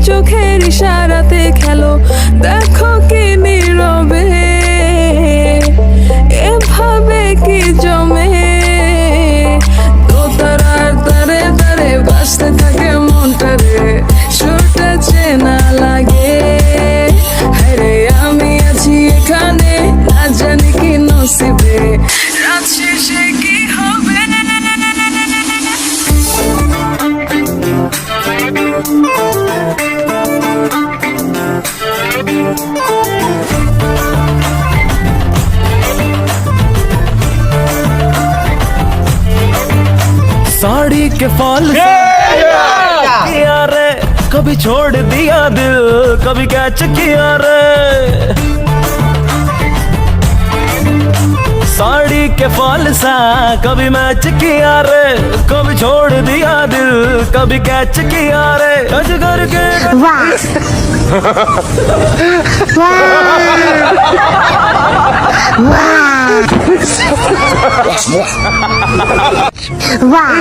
চোখের ইশারাতে খেলো, দেখো কি নীরবে এভাবে কি জমে। দোতারার তারে তারে বাজতে থাকে মনটারে, সুরটা চেনা লাগে। হায়রে আমি আছি এখানে, না জানি কি নসিবে, রাত শেষে কি হবে। साड़ी के फॉल किया रे, कभी छोड़ दिया दिल, कभी कैच किया रे। साड़ी के फॉल सा कभी मैच किया रे, कभी छोड़ दिया दिल, कभी कैच किया रे। अजगर के वाह वाह वाह